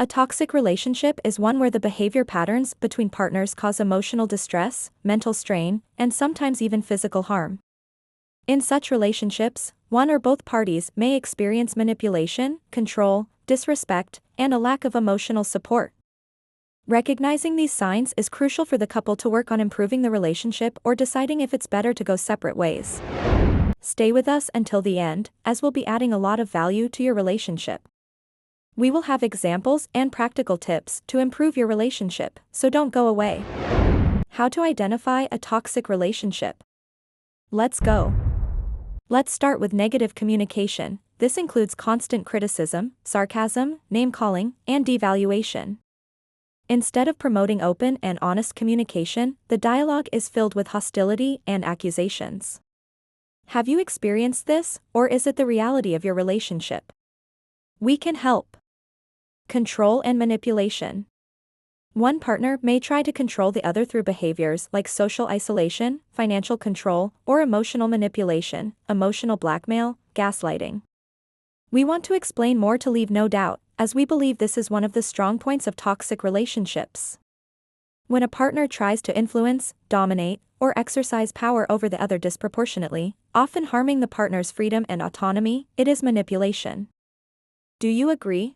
A toxic relationship is one where the behavior patterns between partners cause emotional distress, mental strain, and sometimes even physical harm. In such relationships, one or both parties may experience manipulation, control, disrespect, and a lack of emotional support. Recognizing these signs is crucial for the couple to work on improving the relationship or deciding if it's better to go separate ways. Stay with us until the end, as we'll be adding a lot of value to your relationship. We will have examples and practical tips to improve your relationship, so don't go away. How to identify a toxic relationship. Let's go. Let's start with negative communication. This includes constant criticism, sarcasm, name-calling, and devaluation. Instead of promoting open and honest communication, the dialogue is filled with hostility and accusations. Have you experienced this, or is it the reality of your relationship? We can help. Control and manipulation. One partner may try to control the other through behaviors like social isolation, financial control, or emotional manipulation, emotional blackmail, gaslighting. We want to explain more to leave no doubt, as we believe this is one of the strong points of toxic relationships. When a partner tries to influence, dominate, or exercise power over the other disproportionately, often harming the partner's freedom and autonomy, it is manipulation. Do you agree?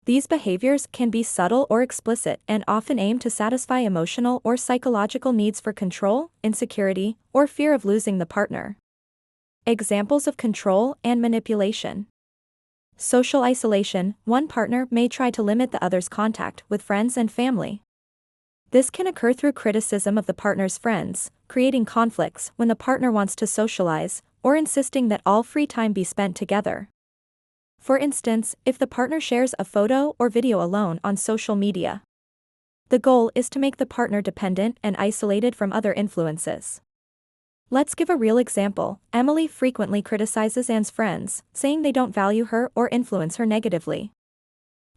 These behaviors can be subtle or explicit and often aim to satisfy emotional or psychological needs for control, insecurity, or fear of losing the partner. Examples of control and manipulation. Social isolation. One partner may try to limit the other's contact with friends and family. This can occur through criticism of the partner's friends, creating conflicts when the partner wants to socialize, or insisting that all free time be spent together. For instance, if the partner shares a photo or video alone on social media. The goal is to make the partner dependent and isolated from other influences. Let's give a real example. Emily frequently criticizes Anne's friends, saying they don't value her or influence her negatively.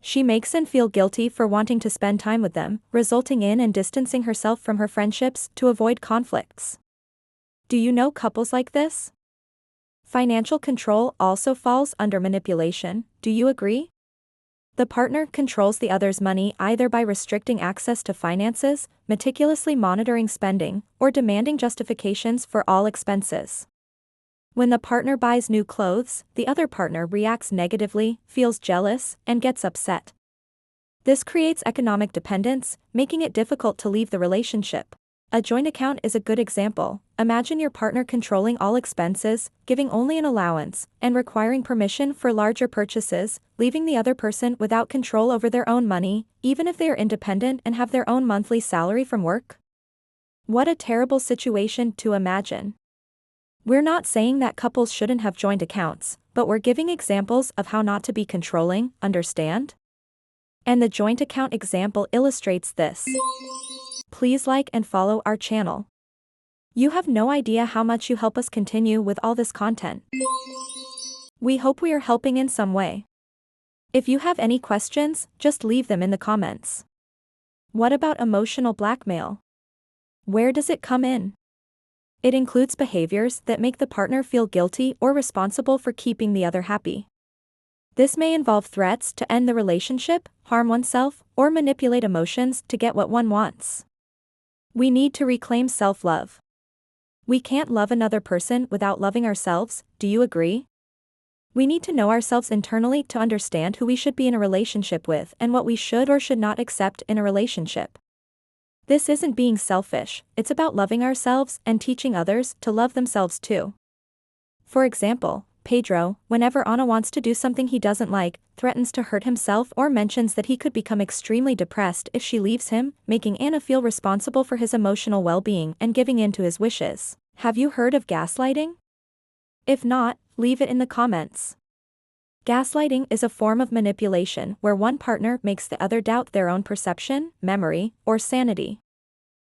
She makes Anne feel guilty for wanting to spend time with them, resulting in and distancing herself from her friendships to avoid conflicts. Do you know couples like this? Financial control also falls under manipulation, do you agree? The partner controls the other's money either by restricting access to finances, meticulously monitoring spending, or demanding justifications for all expenses. When the partner buys new clothes, the other partner reacts negatively, feels jealous, and gets upset. This creates economic dependence, making it difficult to leave the relationship. A joint account is a good example. Imagine your partner controlling all expenses, giving only an allowance, and requiring permission for larger purchases, leaving the other person without control over their own money, even if they are independent and have their own monthly salary from work. What a terrible situation to imagine. We're not saying that couples shouldn't have joint accounts, but we're giving examples of how not to be controlling, understand? And the joint account example illustrates this. Please like and follow our channel. You have no idea how much you help us continue with all this content. We hope we are helping in some way. If you have any questions, just leave them in the comments. What about emotional blackmail? Where does it come in? It includes behaviors that make the partner feel guilty or responsible for keeping the other happy. This may involve threats to end the relationship, harm oneself, or manipulate emotions to get what one wants. We need to reclaim self-love. We can't love another person without loving ourselves, do you agree? We need to know ourselves internally to understand who we should be in a relationship with and what we should or should not accept in a relationship. This isn't being selfish, it's about loving ourselves and teaching others to love themselves too. For example, Pedro, whenever Anna wants to do something he doesn't like, threatens to hurt himself or mentions that he could become extremely depressed if she leaves him, making Anna feel responsible for his emotional well-being and giving in to his wishes. Have you heard of gaslighting? If not, leave it in the comments. Gaslighting is a form of manipulation where one partner makes the other doubt their own perception, memory, or sanity.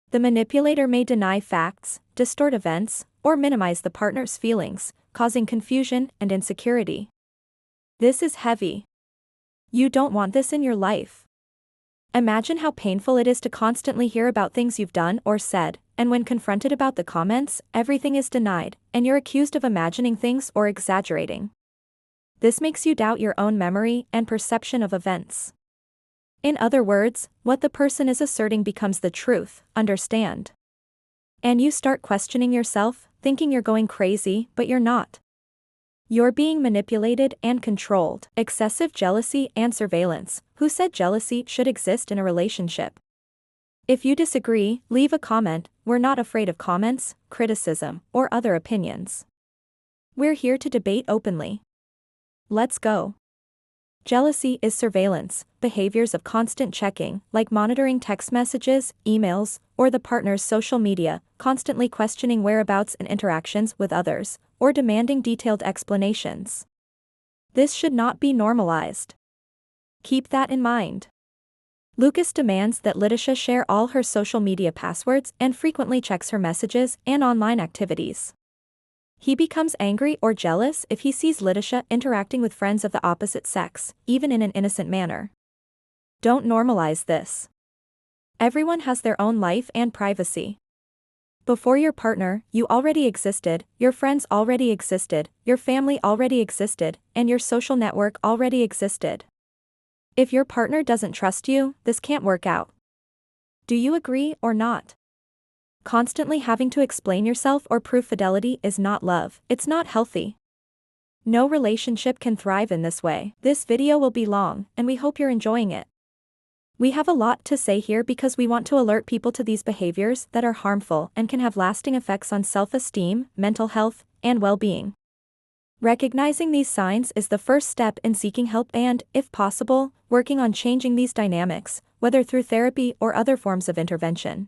The manipulator may deny facts, distort events, or minimize the partner's feelings, causing confusion and insecurity. This is heavy. You don't want this in your life. Imagine how painful it is to constantly hear about things you've done or said, and when confronted about the comments, everything is denied, and you're accused of imagining things or exaggerating. This makes you doubt your own memory and perception of events. In other words, what the person is asserting becomes the truth, understand? And you start questioning yourself, thinking you're going crazy, but you're not. You're being manipulated and controlled. Excessive jealousy and surveillance. Who said jealousy should exist in a relationship? If you disagree, leave a comment. We're not afraid of comments, criticism, or other opinions. We're here to debate openly. Let's go. Jealousy is surveillance, behaviors of constant checking, like monitoring text messages, emails, or the partner's social media, constantly questioning whereabouts and interactions with others, or demanding detailed explanations. This should not be normalized. Keep that in mind. Lucas demands that Letitia share all her social media passwords and frequently checks her messages and online activities. He becomes angry or jealous if he sees Letitia interacting with friends of the opposite sex, even in an innocent manner. Don't normalize this. Everyone has their own life and privacy. Before your partner, you already existed, your friends already existed, your family already existed, and your social network already existed. If your partner doesn't trust you, this can't work out. Do you agree or not? Constantly having to explain yourself or prove fidelity is not love, it's not healthy. No relationship can thrive in this way. This video will be long, and we hope you're enjoying it. We have a lot to say here because we want to alert people to these behaviors that are harmful and can have lasting effects on self-esteem, mental health, and well-being. Recognizing these signs is the first step in seeking help and, if possible, working on changing these dynamics, whether through therapy or other forms of intervention.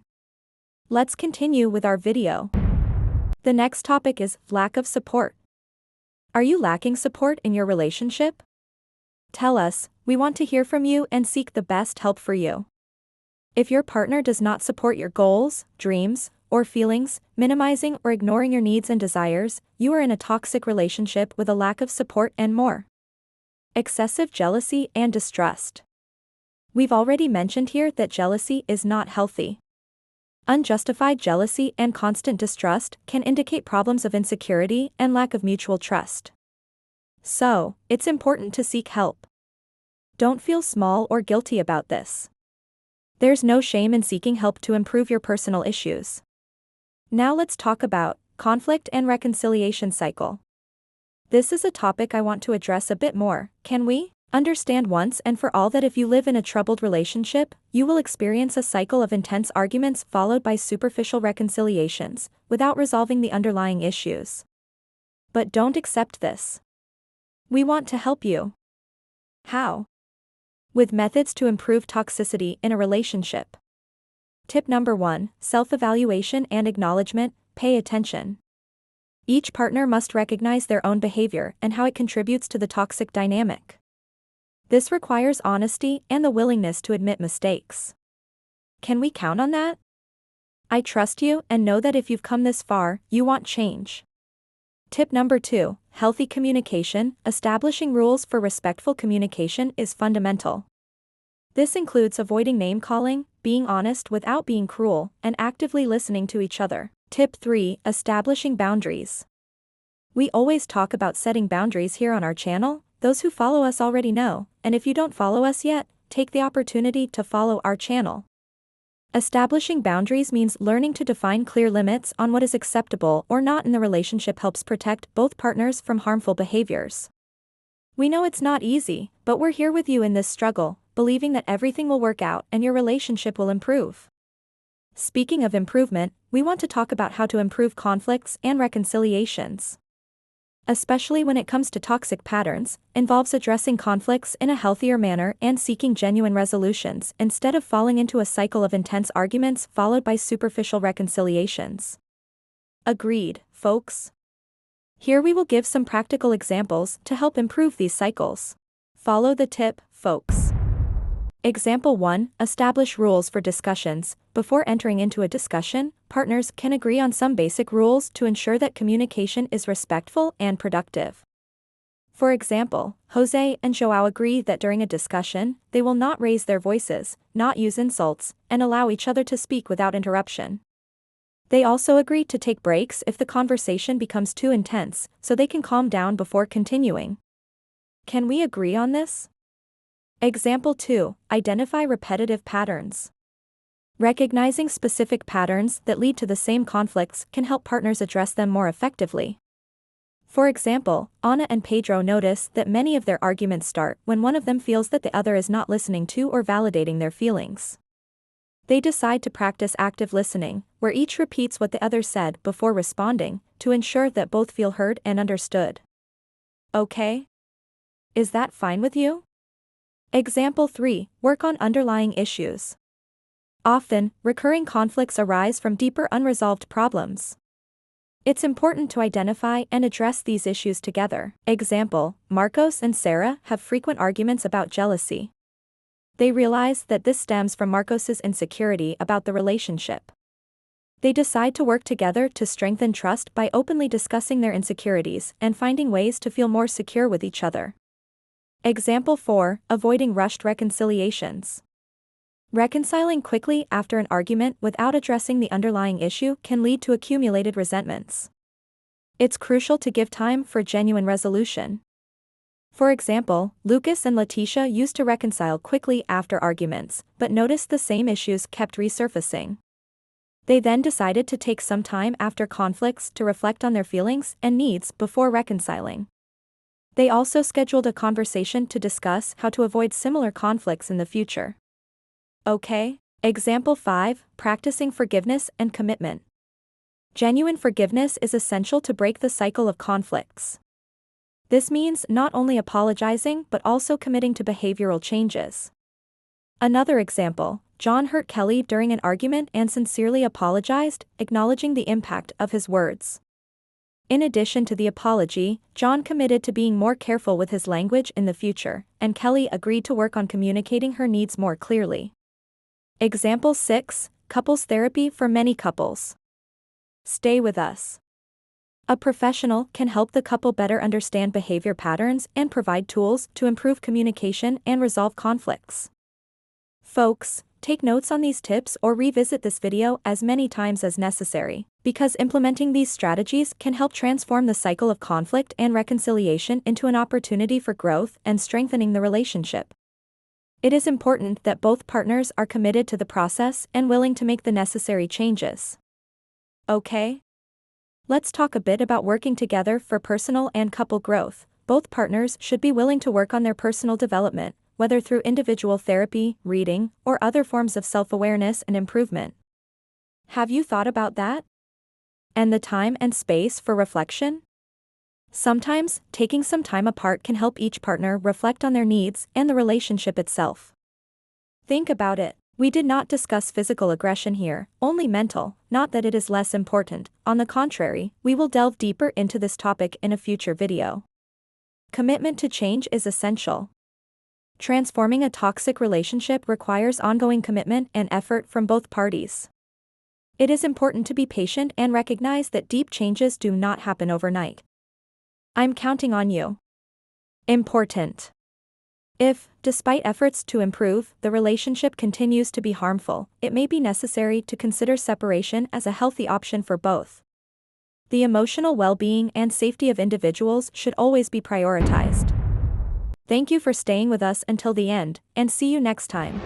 Let's continue with our video. The next topic is lack of support. Are you lacking support in your relationship? Tell us, we want to hear from you and seek the best help for you. If your partner does not support your goals, dreams, or feelings, minimizing or ignoring your needs and desires, you are in a toxic relationship with a lack of support and more. Excessive jealousy and distrust. We've already mentioned here that jealousy is not healthy. Unjustified jealousy and constant distrust can indicate problems of insecurity and lack of mutual trust. So, it's important to seek help. Don't feel small or guilty about this. There's no shame in seeking help to improve your personal issues. Now let's talk about conflict and reconciliation cycle. This is a topic I want to address a bit more, can we? Understand once and for all that if you live in a troubled relationship, you will experience a cycle of intense arguments followed by superficial reconciliations, without resolving the underlying issues. But don't accept this. We want to help you. How? With methods to improve toxicity in a relationship. Tip number 1, self-evaluation and acknowledgement. Pay attention. Each partner must recognize their own behavior and how it contributes to the toxic dynamic. This requires honesty and the willingness to admit mistakes. Can we count on that? I trust you and know that if you've come this far, you want change. Tip number 2, healthy communication. Establishing rules for respectful communication is fundamental. This includes avoiding name-calling, being honest without being cruel, and actively listening to each other. Tip 3, establishing boundaries. We always talk about setting boundaries here on our channel. Those who follow us already know, and if you don't follow us yet, take the opportunity to follow our channel. Establishing boundaries means learning to define clear limits on what is acceptable or not in the relationship helps protect both partners from harmful behaviors. We know it's not easy, but we're here with you in this struggle, believing that everything will work out and your relationship will improve. Speaking of improvement, we want to talk about how to improve conflicts and reconciliations. Especially when it comes to toxic patterns, involves addressing conflicts in a healthier manner and seeking genuine resolutions instead of falling into a cycle of intense arguments followed by superficial reconciliations. Agreed, folks? Here we will give some practical examples to help improve these cycles. Follow the tip, folks. Example 1, establish rules for discussions. Before entering into a discussion, partners can agree on some basic rules to ensure that communication is respectful and productive. For example, Jose and Joao agree that during a discussion, they will not raise their voices, not use insults, and allow each other to speak without interruption. They also agree to take breaks if the conversation becomes too intense, so they can calm down before continuing. Can we agree on this? Example 2. Identify repetitive patterns. Recognizing specific patterns that lead to the same conflicts can help partners address them more effectively. For example, Anna and Pedro notice that many of their arguments start when one of them feels that the other is not listening to or validating their feelings. They decide to practice active listening, where each repeats what the other said before responding, to ensure that both feel heard and understood. Okay? Is that fine with you? Example 3. Work on underlying issues. Often, recurring conflicts arise from deeper unresolved problems. It's important to identify and address these issues together. Example, Marcos and Sarah have frequent arguments about jealousy. They realize that this stems from Marcos's insecurity about the relationship. They decide to work together to strengthen trust by openly discussing their insecurities and finding ways to feel more secure with each other. Example 4. Avoiding rushed reconciliations. Reconciling quickly after an argument without addressing the underlying issue can lead to accumulated resentments. It's crucial to give time for genuine resolution. For example, Lucas and Leticia used to reconcile quickly after arguments, but noticed the same issues kept resurfacing. They then decided to take some time after conflicts to reflect on their feelings and needs before reconciling. They also scheduled a conversation to discuss how to avoid similar conflicts in the future. Okay? Example 5. Practicing forgiveness and commitment. Genuine forgiveness is essential to break the cycle of conflicts. This means not only apologizing but also committing to behavioral changes. Another example, John hurt Kelly during an argument and sincerely apologized, acknowledging the impact of his words. In addition to the apology, John committed to being more careful with his language in the future, and Kelly agreed to work on communicating her needs more clearly. Example 6. Couples therapy for many couples. Stay with us. A professional can help the couple better understand behavior patterns and provide tools to improve communication and resolve conflicts. Folks, take notes on these tips or revisit this video as many times as necessary, because implementing these strategies can help transform the cycle of conflict and reconciliation into an opportunity for growth and strengthening the relationship. It is important that both partners are committed to the process and willing to make the necessary changes. Okay? Let's talk a bit about working together for personal and couple growth. Both partners should be willing to work on their personal development, whether through individual therapy, reading, or other forms of self-awareness and improvement. Have you thought about that? And the time and space for reflection? Sometimes, taking some time apart can help each partner reflect on their needs and the relationship itself. Think about it. We did not discuss physical aggression here, only mental, not that it is less important. On the contrary, we will delve deeper into this topic in a future video. Commitment to change is essential. Transforming a toxic relationship requires ongoing commitment and effort from both parties. It is important to be patient and recognize that deep changes do not happen overnight. I'm counting on you. Important. If, despite efforts to improve, the relationship continues to be harmful, it may be necessary to consider separation as a healthy option for both. The emotional well-being and safety of individuals should always be prioritized. Thank you for staying with us until the end, and see you next time.